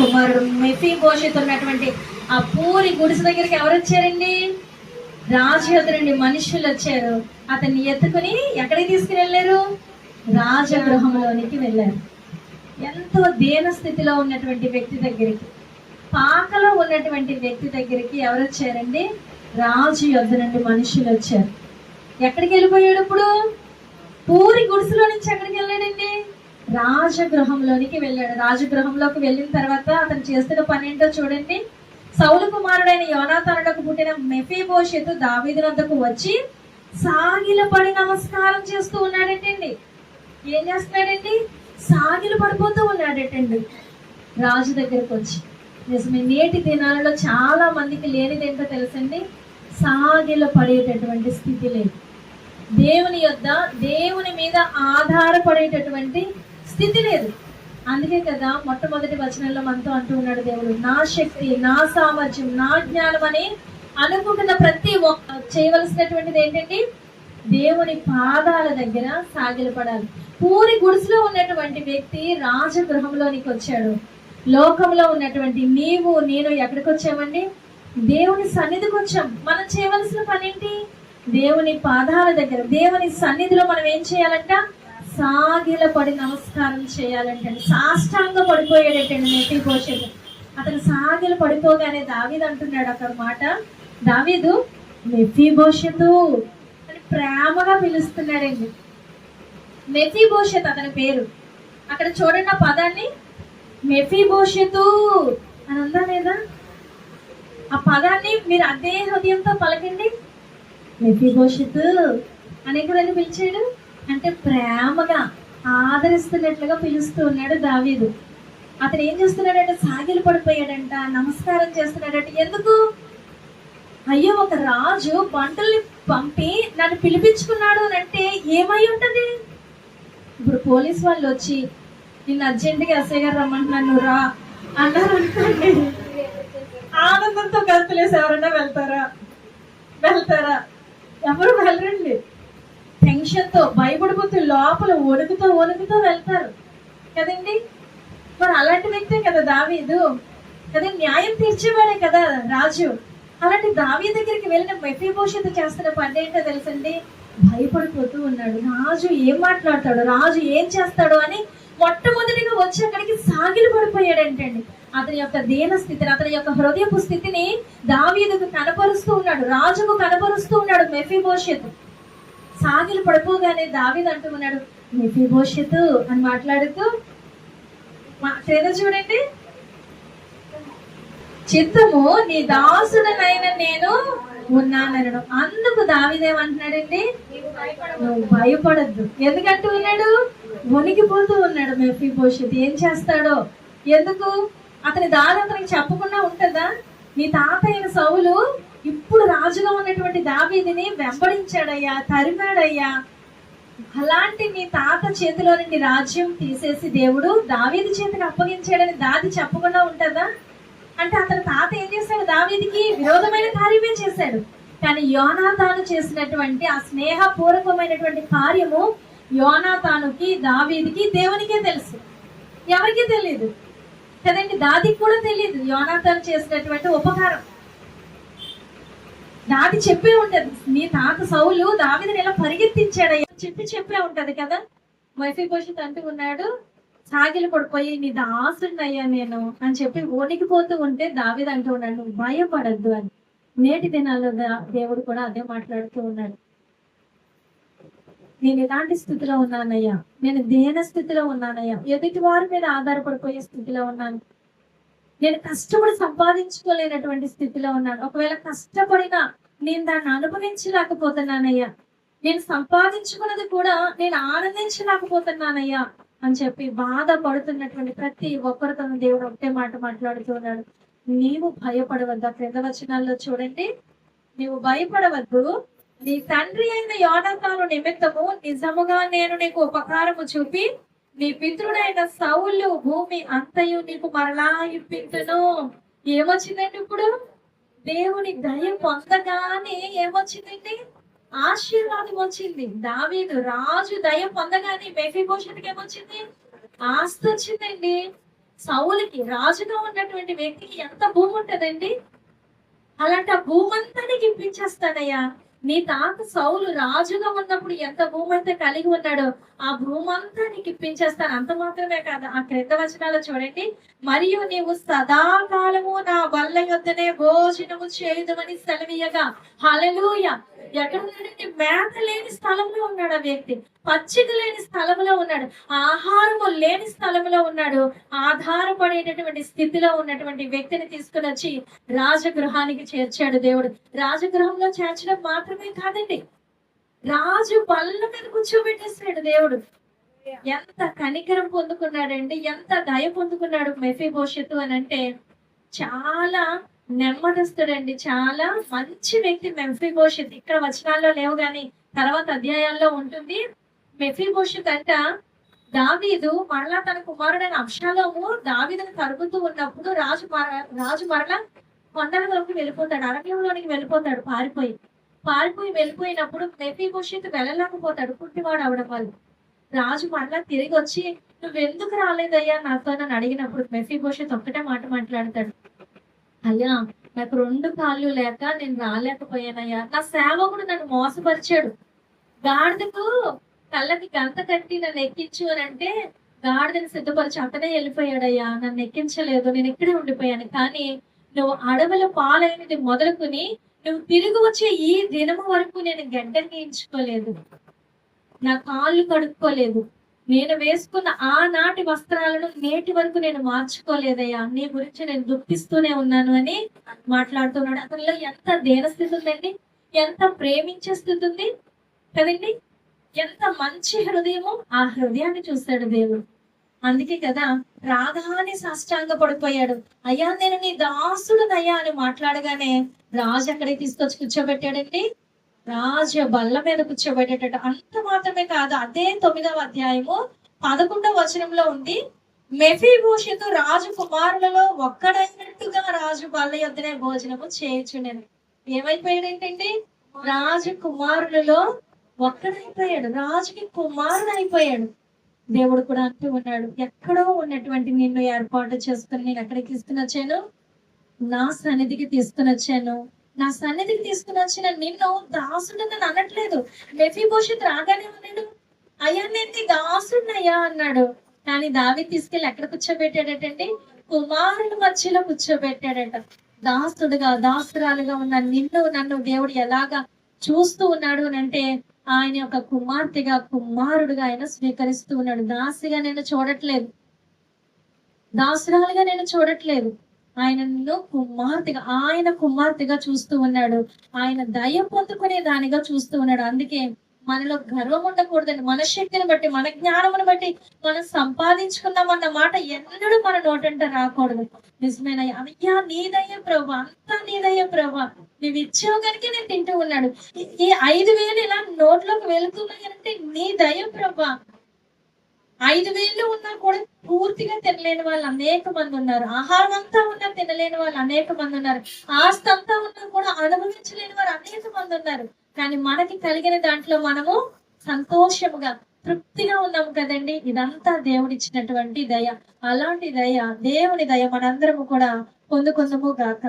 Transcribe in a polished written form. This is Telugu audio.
కుమారుడు మెఫీబోషెతు ఉన్నటువంటి ఆ పూరి గుడిసె దగ్గరికి ఎవరు వచ్చారండి? రాజు యొద్ద నుండి మనుషులు వచ్చారు. అతన్ని ఎత్తుకుని ఎక్కడికి తీసుకుని వెళ్ళారు? రాజగృహంలోనికి వెళ్ళారు. ఎంతో దీన స్థితిలో ఉన్నటువంటి వ్యక్తి దగ్గరికి, పాకలో ఉన్నటువంటి వ్యక్తి దగ్గరికి ఎవరు వచ్చారండి? రాజు యొద్ద నుండి మనుషులు వచ్చారు. ఎక్కడికి వెళ్ళిపోయాడు? ఇప్పుడు పూరి గుడిసెలో నుంచి ఎక్కడికి వెళ్ళాడండి? రాజగృహంలోనికి వెళ్ళాడు. రాజగృహంలోకి వెళ్ళిన తర్వాత అతను చేస్తున్న పని ఏంటో చూడండి. సౌలు కుమారుడైన యోనాతానులకు పుట్టిన మెఫీబోషెతు దావీదు వద్దకు వచ్చి సాగిలపడి నమస్కారం చేస్తూ ఉన్నాడటండి. ఏం చేస్తున్నాడండి? సాగిలు పడిపోతూ ఉన్నాడటండి రాజు దగ్గరకు వచ్చి. నిజమే, నేటి దినాలలో చాలా మందికి లేనిదేంటో తెలుసండి, సాగిల పడేటటువంటి స్థితి లేదు. దేవుని యొద్ద, దేవుని మీద ఆధారపడేటటువంటి స్థితి లేదు. అందుకే కదా మొట్టమొదటి వచనంలో మనతో అంటూ ఉన్నాడు దేవుడు, నా శక్తి, నా సామర్థ్యం, నా జ్ఞానం అని అనుకుంటున్న ప్రతి ఒక్క చేయవలసినటువంటిది ఏంటండి? దేవుని పాదాల దగ్గర సాగిలపడాలి. పూరి గుడిసెలో ఉన్నటువంటి వ్యక్తి రాజగృహంలోనికి వచ్చాడు. లోకంలో ఉన్నటువంటి నీవు నేను ఎక్కడికి వచ్చామండి? దేవుని సన్నిధికి వచ్చాం. మనం చేయవలసిన పని ఏంటి? దేవుని పాదాల దగ్గర, దేవుని సన్నిధిలో మనం ఏం చేయాలంట? సాగిలపడి నమస్కారం చేయాలంటే. సాష్టాంగ పడిపోయాడటండి మెఫీబోషెతు. అతను సాగిల పడిపోగానే దావీదు అంటున్నాడు అక్కడ మాట, దావీదు మెఫీబోషెతు అని ప్రేమగా పిలుస్తున్నాడండి. మెఫీబోషెతు అతని పేరు. అక్కడ చూడండి ఆ పదాన్ని, మెఫీబోషెతు అని ఉందా లేదా? ఆ పదాన్ని మీరు అదే హృదయంతో పలకండి. మెఫీబోషెతు అనే కదండి పిలిచాడు. అంటే ప్రేమగా ఆదరిస్తున్నట్లుగా పిలుస్తూ ఉన్నాడు దావీదు. అతను ఏం చేస్తున్నాడంటే సాగిలు పడిపోయాడంట, నమస్కారం చేస్తున్నాడంట. ఎందుకు? అయ్యో, ఒక రాజు బంటుల్ని పంపి నన్ను పిలిపించుకున్నాడు అని అంటే ఏమై ఉంటది? ఇప్పుడు పోలీసు వాళ్ళు వచ్చి నిన్ను అర్జెంటుగా ఎస్ఐ గారు రమ్మంటున్నాను, నువ్వు రా అన్నారు అనుకోండి, ఆనందంతో గంతులేసి ఎవరైనా వెళ్తారా? ఎవరు వెళ్ళరండి. టెన్షన్తో, భయపడిపోతూ, లోపల వణుకుతో వెళ్తారు కదండి. మరి అలాంటి వ్యక్తే కదా దావీదు, కదా న్యాయం తీర్చేవాడే కదా రాజు. అలాంటి దావీదు దగ్గరికి వెళ్ళిన మెఫీబోషెతు చేస్తున్న పని ఏంటో తెలుసండి? భయపడిపోతూ ఉన్నాడు. రాజు ఏం మాట్లాడతాడు, రాజు ఏం చేస్తాడు అని మొట్టమొదటిగా వచ్చి అక్కడికి సాగిలు పడిపోయాడంటండి. అతని యొక్క దీన స్థితిని, అతని యొక్క హృదయపు స్థితిని దావీదుకు కనపరుస్తూ ఉన్నాడు, రాజుకు కనపరుస్తూ ఉన్నాడు మెఫీబోషెతు. సాగిలు పడిపోగానే దావీదు అంటూ ఉన్నాడు, మెఫీబోషెతు అని మాట్లాడుతూ. చూడండి, చిత్తము నీ దాసుడనైన నేను ఉన్నానను. అందుకు దావీదేమంటున్నాడండి, నువ్వు భయపడద్దు. ఎందుకంటూ ఉన్నాడు? వణికిపోతూ ఉన్నాడు మెఫీబోషెతు. ఏం చేస్తాడో, ఎందుకు? అతని దారి అతనికి చెప్పకుండా ఉంటుందా? నీ తాత అయిన సౌలు ఇప్పుడు రాజుగా ఉన్నటువంటి దావీదుని వెంబడించాడయ్యా, తరిమాడయ్యా. అలాంటి నీ తాత చేతిలో నుండి రాజ్యం తీసేసి దేవుడు దావీదు చేతికి అప్పగించాడని దాది చెప్పకుండా ఉంటుందా? అంటే అతని తాత ఏం చేశాడు? దావీదుకి విరోధమైన కార్యమే చేశాడు. కానీ యోనాతాను చేసినటువంటి ఆ స్నేహపూర్వకమైనటువంటి కార్యము యోనాతానుకి, దావీదుకి, దేవునికే తెలుసు, ఎవరికీ తెలియదు కదండి. దాదికి కూడా తెలియదు యోనాతాను చేసినటువంటి ఉపకారం. దాది చెప్పే ఉంటది, నీ తాత సౌలు దావీదుని ఎలా పరిగెత్తించాడయ్యా చెప్పే ఉంటది కదా. మెఫీబోషెతు అంటూ ఉన్నాడు, సాగిలు పడిపోయి నీ దాసుడినయ్యా నేను అని చెప్పి వణికిపోతూ ఉంటే దావీదు అంటూ ఉన్నాడు, నువ్వు భయపడద్దు అని. నేటి దినాల్లో దేవుడు కూడా అదే మాట్లాడుతూ ఉన్నాడు. నేను ఎలాంటి స్థితిలో ఉన్నానయ్యా? నేను దేన స్థితిలో ఉన్నానయ్యా? ఎదుటి వారి మీద ఆధారపడిపోయే స్థితిలో ఉన్నాను. నేను కష్టపడి సంపాదించుకోలేనటువంటి స్థితిలో ఉన్నాను. ఒకవేళ కష్టపడినా నేను దాన్ని అనుభవించలేకపోతున్నానయ్యా. నేను సంపాదించుకున్నది కూడా నేను ఆనందించలేకపోతున్నానయ్యా అని చెప్పి బాధపడుతున్నటువంటి ప్రతి ఒక్కరితో దేవుడు ఒకటే మాట మాట్లాడుతూ ఉన్నాడు, నీవు భయపడవద్దు. క్రింద వచనాల్లో చూడండి, నీవు భయపడవద్దు, నీ తండ్రి అయిన యోనాతాను నిమిత్తము నిజముగా నేను నీకు ఉపకారము చూపి నీ పితృడైన సౌలు భూమి అంతయు నీకు మరలా ఇప్పించును. ఏమొచ్చిందండి? ఇప్పుడు దేవుని దయ పొందగానే ఏమొచ్చిందండి? ఆశీర్వాదం వచ్చింది. దావీదు రాజు దయ పొందగానే మెఫీబోషెతుకి ఏమొచ్చింది? ఆస్తి వచ్చిందండి. సౌలుకి రాజుగా ఉన్నటువంటి వ్యక్తికి ఎంత భూమి ఉంటదండి? అలాంటి ఆ భూమంతా నీకు ఇప్పించేస్తానయ్యా. నీ తాత సౌలు రాజుగా ఉన్నప్పుడు ఎంత భూమి అయితే కలిగి ఉన్నాడో ఆ భూమంతా నీకు ఇప్పించేస్తాను. అంత మాత్రమే కాదు, ఆ క్రింద వచనాలు చూడండి. మరియు నీవు సదాకాలము నా బల్ల యొద్దనే భోజనము చేయుదుమని సెలవీయగా. హల్లెలూయా. ఎక్కడ ఉన్నాడంటే మేత లేని స్థలంలో ఉన్నాడు ఆ వ్యక్తి. పచ్చిక లేని స్థలంలో ఉన్నాడు. ఆహారము లేని స్థలంలో ఉన్నాడు. ఆధారపడేటటువంటి స్థితిలో ఉన్నటువంటి వ్యక్తిని తీసుకుని వచ్చి రాజగృహానికి చేర్చాడు దేవుడు. రాజగృహంలో చేర్చడం మాత్రమే కాదండి, రాజు బల్ల మీద కూర్చోబెట్టేసాడు దేవుడు. ఎంత కనికరం పొందుకున్నాడండి, ఎంత దయ పొందుకున్నాడు మెఫీబోషెతు అని అంటే. చాలా నెమ్మదస్తుడండి, చాలా మంచి వ్యక్తి మెఫీబోషెతు. ఇక్కడ వచనాల్లో లేవు గాని తర్వాత అధ్యాయాల్లో ఉంటుంది. మెఫీబోషెతు అంట దావీదు మరలా తన కుమారుడైన అబ్షాలోము దావీదును తరుగుతూ ఉన్నప్పుడు రాజు మరలా కొండలలోకి వెళ్ళిపోతాడు, అరణ్యంలోనికి వెళ్ళిపోతాడు పారిపోయి వెళ్ళిపోయినప్పుడు మెఫీబోషెతు వెళ్ళలేకపోతాడు, పుట్టివాడు అవడం వల్ల. రాజు మరలా తిరిగి వచ్చి నువ్వెందుకు రాలేదయ్యా నాతో అని అడిగినప్పుడు మెఫీబోషెతు ఒక్కటే మాట మాట్లాడతాడు. అయ్యా, నాకు 2 కాళ్ళు లేక నేను రాలేకపోయానయ్యా. నా సేవకుడు నన్ను మోసపరిచాడు. గాడిదకు కళ్ళకి గంత కట్టి నన్ను ఎక్కించు అని అంటే గాడిదని సిద్ధపరిచి అతనే వెళ్ళిపోయాడయ్యా. నన్ను ఎక్కించలేదు, నేను ఇక్కడే ఉండిపోయాను. కానీ నువ్వు అడవుల పాలైనది మొదలుకుని నువ్వు తిరిగి వచ్చే ఈ దినము వరకు నేను గడ్డ గీయించుకోలేదు, నా కాళ్ళు కడుక్కోలేదు, నేను వేసుకున్న ఆనాటి వస్త్రాలను నేటి వరకు నేను మార్చుకోలేదయ్యా. నీ గురించి నేను దుఃఖిస్తూనే ఉన్నాను అని మాట్లాడుతున్నాడు. అతనిలో ఎంత దీనస్థితి ఉందండి, ఎంత ప్రేమించే స్థితి ఉంది కదండి, ఎంత మంచి హృదయమో. ఆ హృదయాన్ని చూస్తాడు దేవుడు. అందుకే కదా రాగానే సాష్టాంగ పడిపోయాడు. అయ్యా, నేను నీ దాసుడునయ్యా అని మాట్లాడగానే రాజు అక్కడికి తీసుకొచ్చి కూర్చోబెట్టాడండి. రాజు బల్ల మీద కూర్చోబెట్టేటట్టు. అంత మాత్రమే కాదు, అదే 9వ అధ్యాయము 11వ వచనంలో ఉంది. మెఫీబోషెతు రాజు కుమారులలో ఒక్కడైనట్టుగా రాజు బల్ల యొద్దనే భోజనము చేయుచుండెను. ఏమైపోయాడు ఏంటండి? రాజు కుమారులలో ఒక్కడైపోయాడు, రాజుకి కుమారుడు అయిపోయాడు. దేవుడు కూడా అంటూ ఉన్నాడు, ఎక్కడో ఉన్నటువంటి నిన్ను ఏర్పాటు చేసుకుని నేను ఎక్కడికి తీసుకుని వచ్చాను? నా సన్నిధికి తీసుకుని వచ్చాను. నా సన్నిధికి తీసుకుని వచ్చిన నిన్ను దాసుడు నన్ను అనట్లేదు. మెఫీబోషెతు రాగానే ఉన్నాడు, అయ్యా నేను నీ దాసుడినయ్యా అన్నాడు. కానీ దావీదు తీసుకెళ్లి ఎక్కడ కూర్చోబెట్టాడటండి? కుమారుని మధ్యలో కూర్చోబెట్టాడట. దాసుడుగా దాసురాలుగా ఉన్న నన్ను దేవుడు ఎలాగా చూస్తూ ఉన్నాడు అని అంటే ఆయన యొక్క కుమార్తెగా కుమారుడుగా ఆయన స్వీకరిస్తూ ఉన్నాడు. దాసిగా నేను చూడట్లేదు, దాసురాలుగా నేను చూడట్లేదు. ఆయన నిన్ను కుమార్తెగా, ఆయన కుమార్తెగా చూస్తూ ఉన్నాడు. ఆయన దయ పొందుకునే దానిగా చూస్తూ ఉన్నాడు. అందుకే మనలో గర్వం ఉండకూడదండి. మన శక్తిని బట్టి, మన జ్ఞానమును బట్టి మనం సంపాదించుకున్నామన్న మాట ఎన్నడూ మన నోటంట రాకూడదు. నిజమైన అయ్యా నీదయ్య ప్రభా, అంతా నీదయ్య ప్రభా, నువ్వు ఇచ్చావు కనుక నేను తింటూ ఉన్నాడు. ఈ 5,000 ఇలా నోట్లోకి వెళుతున్నాయంటే నీ దయ ప్రభా. 5,000 ఉన్నా కూడా పూర్తిగా తినలేని వాళ్ళు అనేక మంది ఉన్నారు. ఆహారం అంతా ఉన్నా తినలేని వాళ్ళు అనేక మంది ఉన్నారు. ఆస్తి అంతా ఉన్నా కూడా అనుభవించలేని వారు అనేక మంది ఉన్నారు. కానీ మనకి కలిగిన దాంట్లో మనము సంతోషముగా తృప్తిగా ఉన్నాము కదండి. ఇదంతా దేవుడిచ్చినటువంటి దయ. అలాంటి దయ, దేవుని దయ మనందరము కూడా పొందుకుందాము గాక.